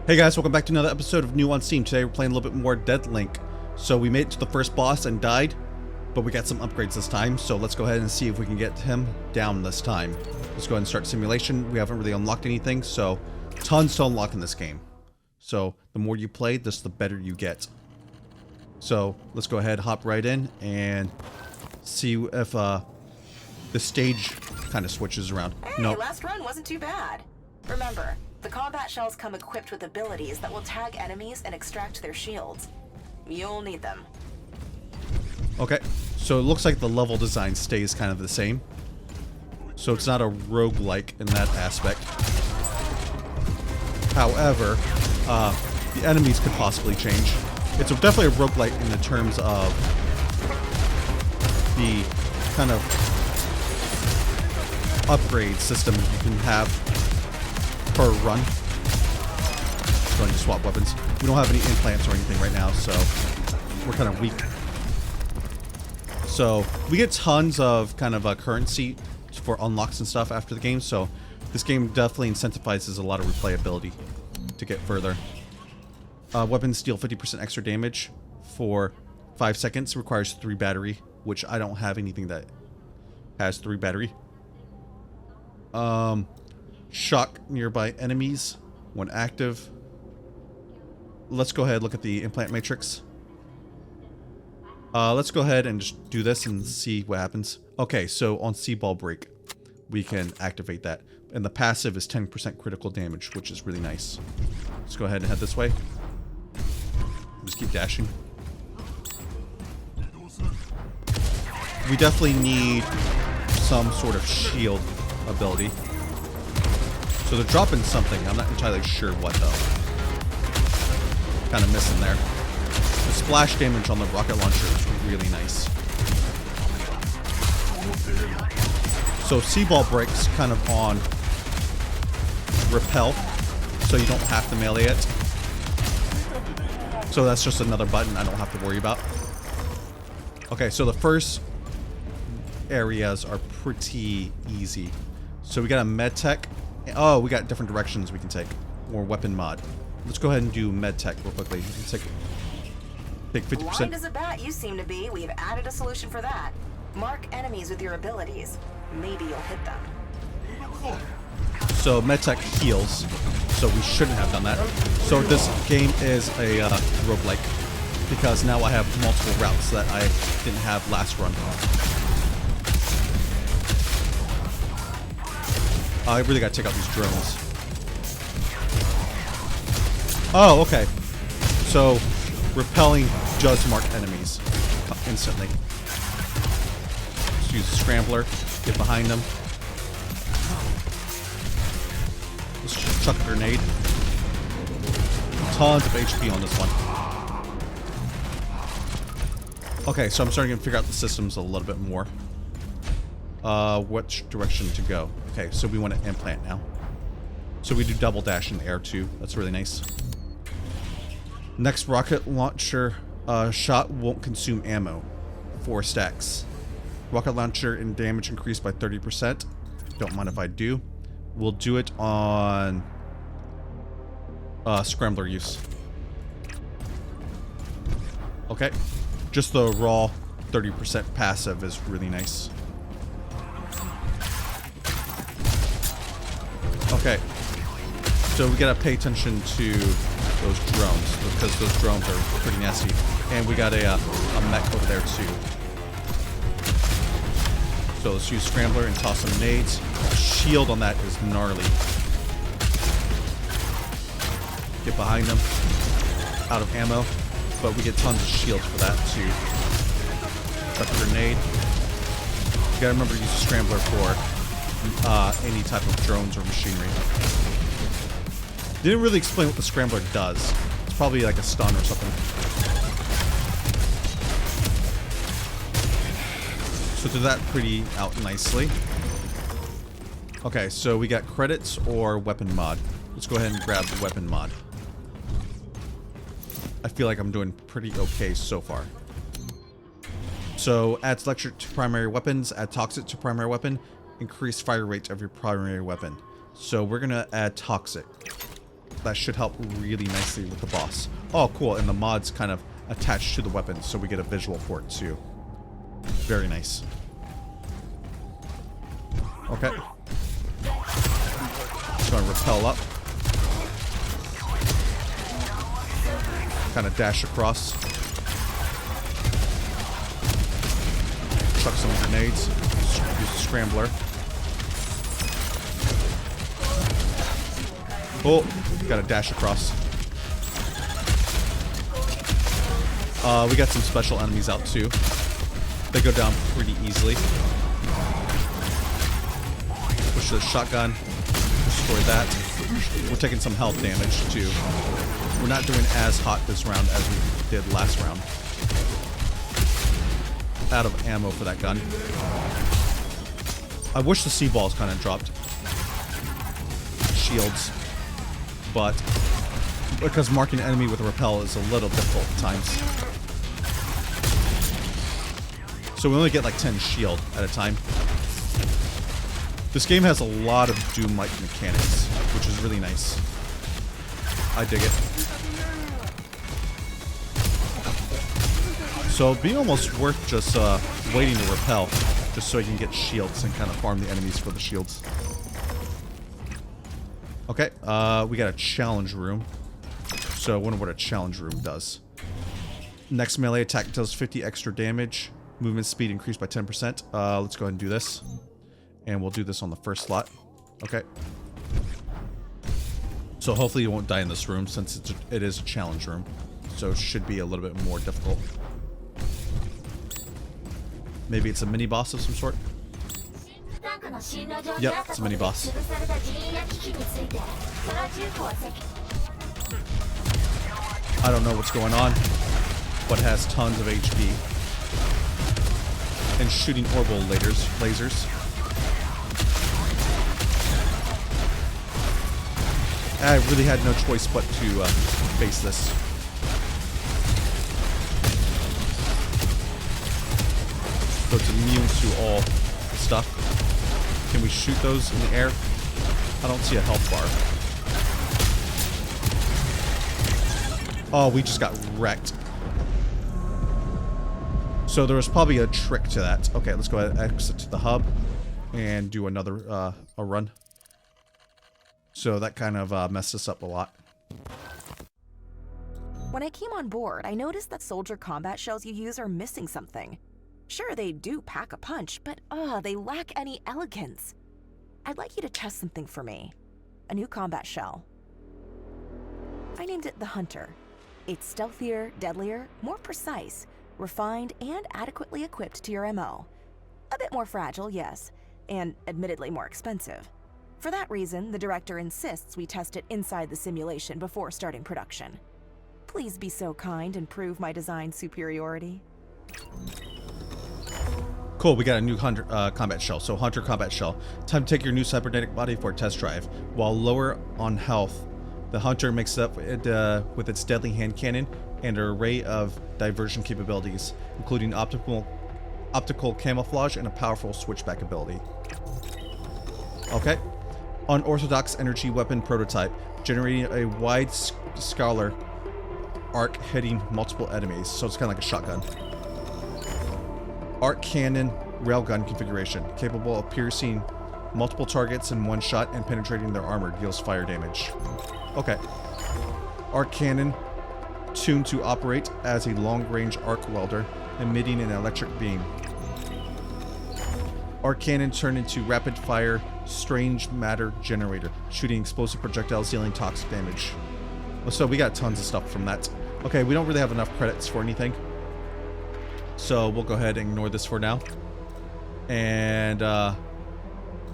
Hey guys, welcome back to another episode of New on Steam. Today we're playing a little bit more Deadlink. So we made it to the first boss and died, but we got some upgrades this time. So let's go ahead and see if we can get him down this time. Let's go ahead and start simulation. We haven't really unlocked anything, so tons to unlock in this game. So the more you play, the better you get. So let's go ahead, hop right in, and see if the stage kind of switches around. Hey, Nope. last run wasn't too bad. Remember, the combat shells come equipped with abilities that will tag enemies and extract their shields. You'll need them. Okay, so it looks like the level design stays kind of the same. So it's not a rogue-like in that aspect. However, the enemies could possibly change. It's definitely a rogue-like in the terms of the kind of upgrade system you can have per run. Just going to swap weapons. We don't have any implants or anything right now, so we're kind of weak. So we get tons of kind of currency for unlocks and stuff after the game, so this game definitely incentivizes a lot of replayability to get further. Weapons deal 50% extra damage for 5 seconds. Requires 3 battery, which I don't have anything that has 3 battery. Shock nearby enemies when active. Let's go ahead and look at the implant matrix. Let's go ahead and just do this and see what happens. Okay, so on C-ball break, we can activate that. And the passive is 10% critical damage, which is really nice. Let's go ahead and head this way. Just keep dashing. We definitely need some sort of shield ability. So they're dropping something. I'm not entirely sure what though. Kind of missing there. The splash damage on the rocket launcher is really nice. So C-ball breaks kind of on repel, so you don't have to melee it. So that's just another button I don't have to worry about. Okay, so the first areas are pretty easy. So we got a med tech. Oh, we got different directions we can take. Or weapon mod. Let's go ahead and do med tech real quickly. Take 50%. Blind as a bat you seem to be. We've added a solution for that. Mark enemies with your abilities. Maybe you'll hit them. So med tech heals. So we shouldn't have done that. So this game is a roguelike. Because now I have multiple routes that I didn't have last run. I really gotta take out these drones. Oh, okay. So, repelling does mark enemies instantly. Just use the scrambler, get behind them. Let's just chuck a grenade. Tons of HP on this one. Okay, so I'm starting to figure out the systems a little bit more. Which direction to go? Okay, so we want to implant now. So we do double dash in the air too. That's really nice. Next rocket launcher shot won't consume ammo. 4 stacks. Rocket launcher and damage increased by 30%. Don't mind if I do. We'll do it on scrambler use. Okay. Just the raw 30% passive is really nice. Okay, so we gotta pay attention to those drones because those drones are pretty nasty, and we got a mech over there too. So let's use scrambler and toss some nades. The shield on that is gnarly. Get behind them. Out of ammo, but we get tons of shields for that too. Chuck a grenade. You gotta remember to use the scrambler for any type of drones or machinery. Didn't really explain what the scrambler does. It's probably like a stun or something. So did that pretty out nicely. Okay, so we got credits or weapon mod. Let's go ahead and grab the weapon mod. I feel like I'm doing pretty okay so far. So adds electric to primary weapons, add toxic to primary weapon, increase fire rate of your primary weapon. So we're gonna add toxic. that should help really nicely with the boss. Oh, cool. And the mod's kind of attached to the weapon, so we get a visual for it too. Very nice. Okay. Just gonna rappel up. Kind of dash across. Chuck some grenades. Use the scrambler. Oh, gotta dash across. We got some special enemies out too. They go down pretty easily. Push the shotgun. Destroy that. We're taking some health damage too. We're not doing as hot this round as we did last round. Out of ammo for that gun. I wish the sea balls kind of dropped shields, but because marking an enemy with a rappel is a little difficult at times. So we only get like 10 shield at a time. This game has a lot of Doom-like mechanics, which is really nice. I dig it. So it'd be almost worth just waiting to rappel, just so you can get shields and kind of farm the enemies for the shields. Okay, we got a challenge room. So I wonder what a challenge room does. Next melee attack does 50 extra damage. Movement speed increased by 10%. Let's go ahead and do this. And we'll do this on the first slot. Okay. So hopefully you won't die in this room since it is a challenge room. So it should be a little bit more difficult. Maybe it's a mini boss of some sort. Yep, it's a mini boss. I don't know what's going on, but it has tons of HP. And shooting orbital lasers. I really had no choice but to face this. So it's immune to all stuff. Can we shoot those in the air? I don't see a health bar. Oh, we just got wrecked. So there was probably a trick to that. Okay, let's go ahead and exit to the hub and do another a run. So that kind of messed us up a lot. When I came on board, I noticed that soldier combat shells you use are missing something. Sure, they do pack a punch, but they lack any elegance. I'd like you to test something for me. A new combat shell. I named it the Hunter. It's stealthier, deadlier, more precise, refined, and adequately equipped to your MO. A bit more fragile, yes, and admittedly more expensive. For that reason, the director insists we test it inside the simulation before starting production. Please be so kind and prove my design superiority. Cool, we got a new Hunter combat shell. So Hunter combat shell. Time to take your new cybernetic body for a test drive. While lower on health, the Hunter makes up with its deadly hand cannon and an array of diversion capabilities, including optical camouflage and a powerful switchback ability. Okay. Unorthodox energy weapon prototype, generating a wide scalar arc hitting multiple enemies. So it's kind of like a shotgun. Arc cannon railgun configuration, capable of piercing multiple targets in one shot and penetrating their armor, deals fire damage. Okay. Arc cannon tuned to operate as a long-range arc welder, emitting an electric beam. Arc cannon turned into rapid-fire strange matter generator, shooting explosive projectiles, dealing toxic damage. So we got tons of stuff from that. Okay, we don't really have enough credits for anything, so we'll go ahead and ignore this for now. And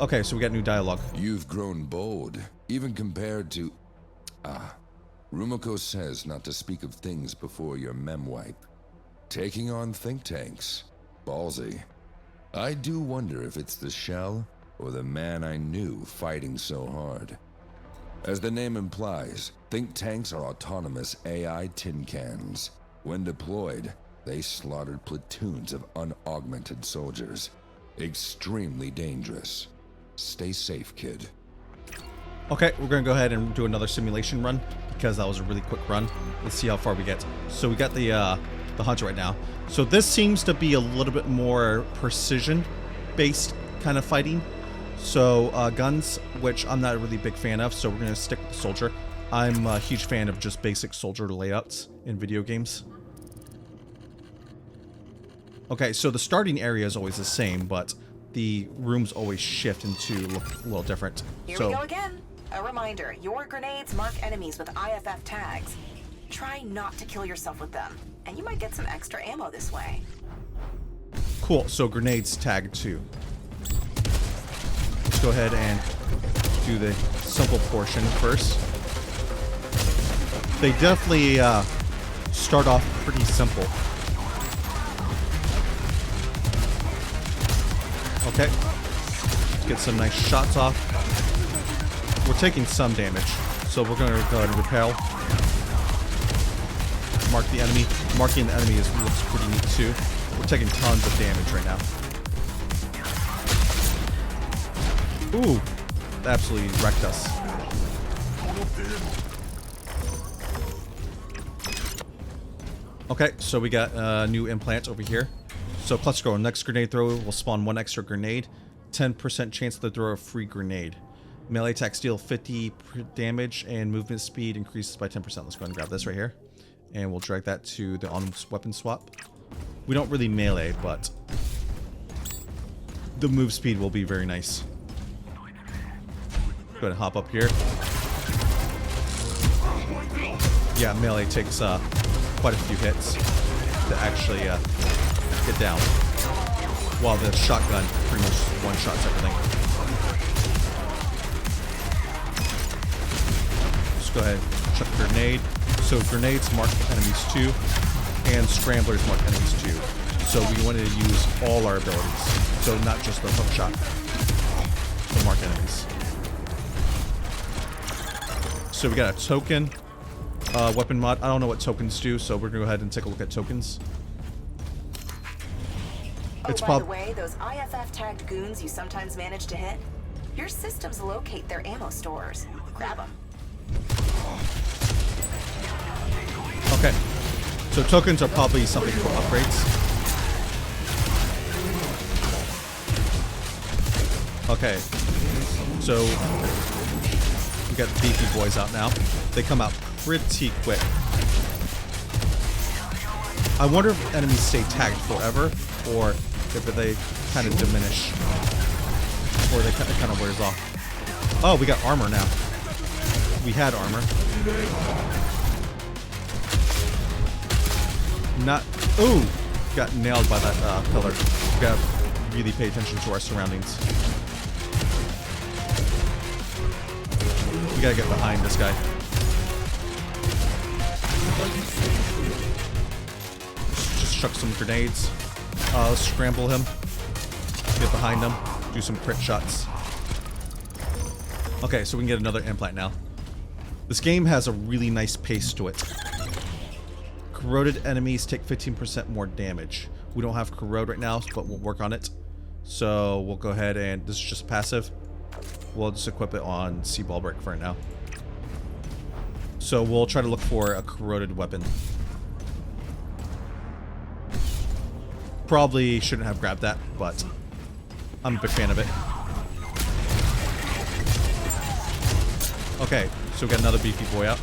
okay, so we got new dialogue. You've grown bold, even compared to... Rumiko says not to speak of things before your memwipe. Taking on think tanks. Ballsy. I do wonder if it's the shell or the man I knew fighting so hard. As the name implies, think tanks are autonomous AI tin cans. When deployed, they slaughtered platoons of unaugmented soldiers. Extremely dangerous. Stay safe, kid. Okay, we're gonna go ahead and do another simulation run because that was a really quick run. Let's see how far we get. So we got the hunter right now. So this seems to be a little bit more precision-based kind of fighting. So guns, which I'm not a really big fan of, so we're gonna stick with the soldier. I'm a huge fan of just basic soldier layouts in video games. Okay, so the starting area is always the same, but the rooms always shift into look a little different. Here we go again. A reminder, your grenades mark enemies with IFF tags. Try not to kill yourself with them, and you might get some extra ammo this way. Cool, so grenades tag too. Let's go ahead and do the simple portion first. They definitely start off pretty simple. Okay, let's get some nice shots off. We're taking some damage, so we're going to go ahead and repel. Mark the enemy. Marking the enemy looks pretty neat too. We're taking tons of damage right now. Ooh, that absolutely wrecked us. Okay, so we got a new implant over here. So clutch go. Next grenade throw will spawn 1 extra grenade. 10% chance to throw a free grenade. Melee attack deal 50 damage and movement speed increases by 10%. Let's go ahead and grab this right here. And we'll drag that to the on weapon swap. We don't really melee, but the move speed will be very nice. Go ahead and hop up here. Yeah, melee takes quite a few hits to actually get down, while the shotgun pretty much one-shots everything. Go ahead, chuck a grenade. So grenades mark enemies too, and scramblers mark enemies too. So we wanted to use all our abilities, so not just the hook shot to mark enemies. So we got a token weapon mod. I don't know what tokens do, so we're gonna go ahead and take a look at tokens. Oh, by the way, those IFF tagged goons you sometimes manage to hit, your systems locate their ammo stores. Grab them. Okay, so tokens are probably something for upgrades. Okay, so we got the beefy boys out now. They come out pretty quick. I wonder if enemies stay tagged forever, or if they kind of diminish, or they kind of wears off. Oh, we got armor now. We had armor. Not. Ooh! Got nailed by that pillar. We gotta really pay attention to our surroundings. We gotta get behind this guy. Just chuck some grenades. Let's scramble him. Get behind him. Do some crit shots. Okay, so we can get another implant now. This game has a really nice pace to it. Corroded enemies take 15% more damage. We don't have corrode right now, but we'll work on it. So we'll go ahead and this is just passive. We'll just equip it on Seaball Brick for now. So we'll try to look for a corroded weapon. Probably shouldn't have grabbed that, but I'm a big fan of it. Okay, so we got another beefy boy out.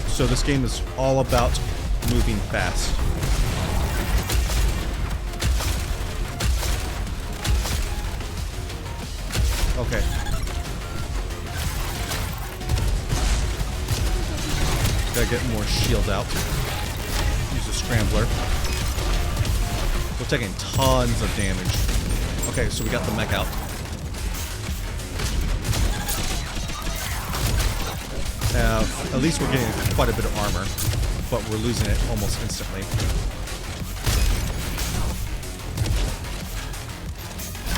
So this game is all about moving fast. Okay. Gotta get more shield out. Use a scrambler. We're taking tons of damage. Okay, so we got the mech out. At least we're getting quite a bit of armor, but we're losing it almost instantly.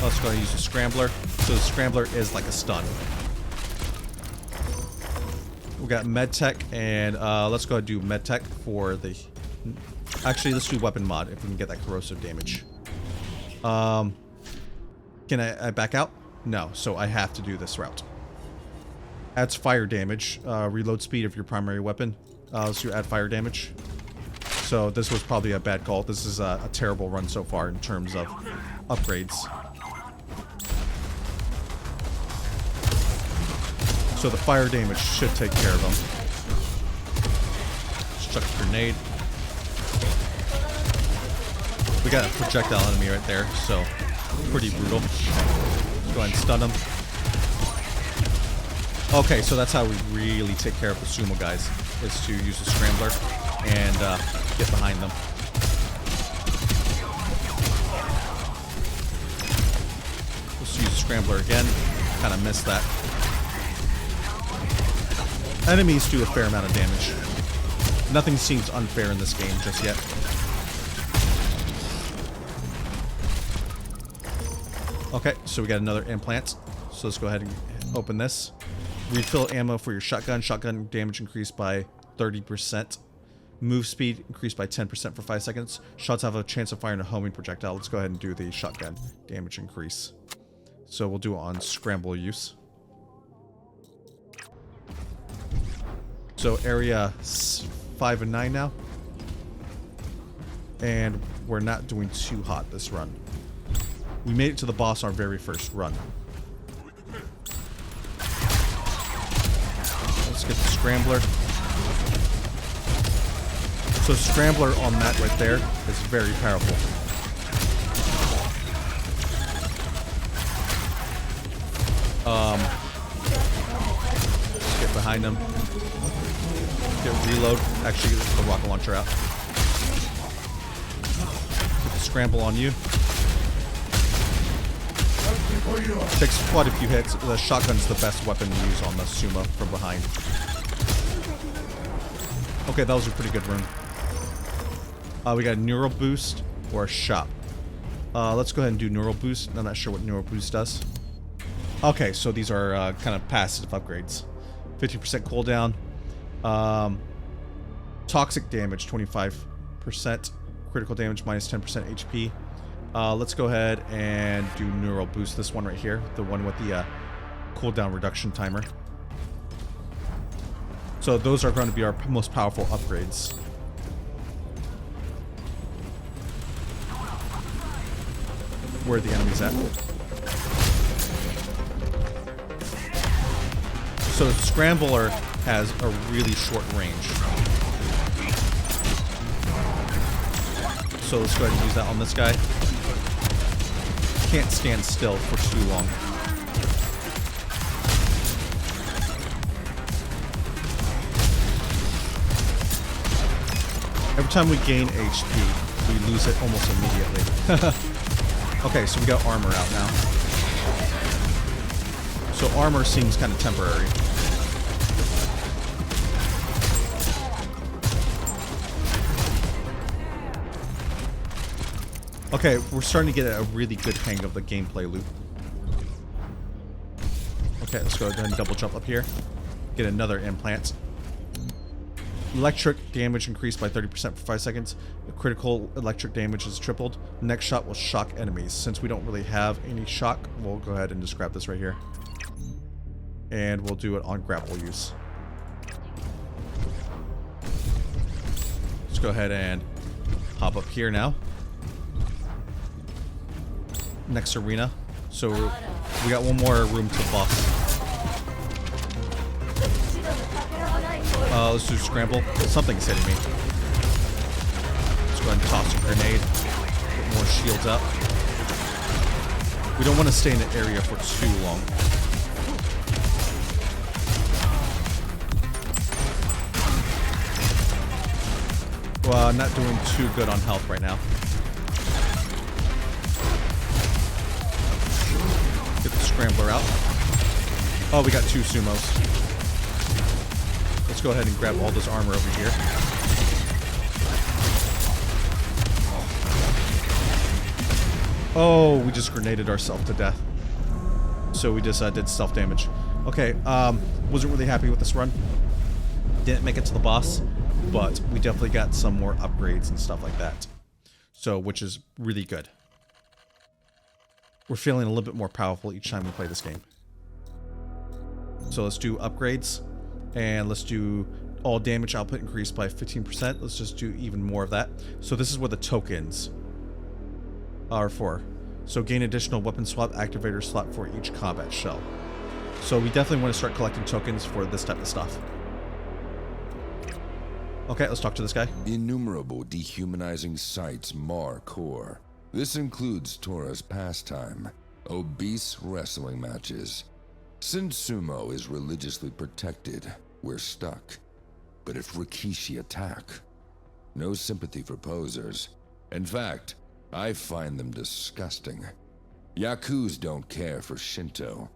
Let's go and use the scrambler. So the scrambler is like a stun. We got medtech, and let's go ahead and do medtech for the... Actually, let's do weapon mod if we can get that corrosive damage. Can I back out? No, so I have to do this route. Adds fire damage. Reload speed of your primary weapon. Let's do add fire damage. So this was probably a bad call. This is a terrible run so far in terms of upgrades. So the fire damage should take care of them. Just chuck a grenade. We got a projectile enemy right there, so pretty brutal. Let's go ahead and stun him. Okay, so that's how we really take care of the sumo guys, is to use the scrambler and get behind them. Let's use the scrambler again. Kind of missed that. Enemies do a fair amount of damage. Nothing seems unfair in this game just yet. Okay, so we got another implant. So let's go ahead and open this. Refill ammo for your shotgun. Shotgun damage increased by 30%. Move speed increased by 10% for 5 seconds. Shots have a chance of firing a homing projectile. Let's go ahead and do the shotgun damage increase. So we'll do it on scramble use. So area 5 and 9 now. And we're not doing too hot this run. We made it to the boss on our very first run. Let's get the scrambler. So scrambler on that right there is very powerful. Let's get behind them. Get reload. Actually, get the rocket launcher out. Get the scramble on you. Takes quite a few hits. The shotgun's the best weapon to use on the sumo from behind. Okay, that was a pretty good run. We got a neural boost or a shop. Let's go ahead and do neural boost. I'm not sure what neural boost does. Okay, so these are kind of passive upgrades. 50% cooldown. Toxic damage, 25%. Critical damage, minus 10% HP. Let's go ahead and do neural boost. This one right here. The one with the cooldown reduction timer. So those are going to be our most powerful upgrades. Where are the enemies at? So Scrambler has a really short range. So let's go ahead and use that on this guy. Can't stand still for too long. Every time we gain HP, we lose it almost immediately. Okay, so we got armor out now. So armor seems kind of temporary. Okay, we're starting to get a really good hang of the gameplay loop. Okay, let's go ahead and double jump up here. Get another implant. Electric damage increased by 30% for 5 seconds. The critical electric damage is tripled. Next shot will shock enemies. Since we don't really have any shock, we'll go ahead and just grab this right here. And we'll do it on grapple use. Let's go ahead and hop up here now. Next arena. So we got one more room to boss. Let's do scramble. Something's hitting me. Let's go ahead and toss a grenade. Put more shields up. We don't want to stay in the area for too long. Well, not doing too good on health right now. Get the scrambler out. Oh, we got 2 sumos. Let's go ahead and grab all this armor over here. Oh, we just grenaded ourselves to death. So we just did self-damage. Okay, wasn't really happy with this run. Didn't make it to the boss, but we definitely got some more upgrades and stuff like that. So, which is really good. we're feeling a little bit more powerful each time we play this game. So let's do upgrades, and let's do all damage output increased by 15%. Let's just do even more of that. So this is where the tokens are for. So gain additional weapon swap activator slot for each combat shell. So we definitely want to start collecting tokens for this type of stuff. Okay, let's talk to this guy. Innumerable dehumanizing sights mar core. This includes Tora's pastime, obese wrestling matches. Since sumo is religiously protected, we're stuck. But if Rikishi attack, no sympathy for posers. In fact, I find them disgusting. Yaku's don't care for Shinto.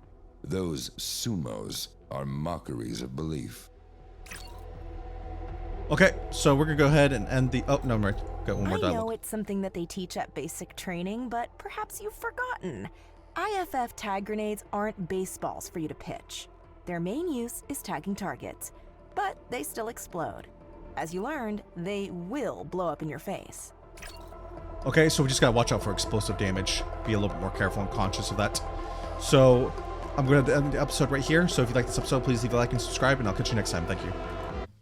Those sumos are mockeries of belief. Okay, so we're gonna go ahead and end the... Oh, no, right. Got one more I dialogue. know it's something that they teach at basic training, but perhaps you've forgotten. IFF tag grenades aren't baseballs for you to pitch. Their main use is tagging targets, but they still explode. As you learned, they will blow up in your face. Okay, so we just gotta watch out for explosive damage. Be a little bit more careful and conscious of that. So I'm gonna end the episode right here. So if you like this episode, please leave a like and subscribe, and I'll catch you next time. Thank you.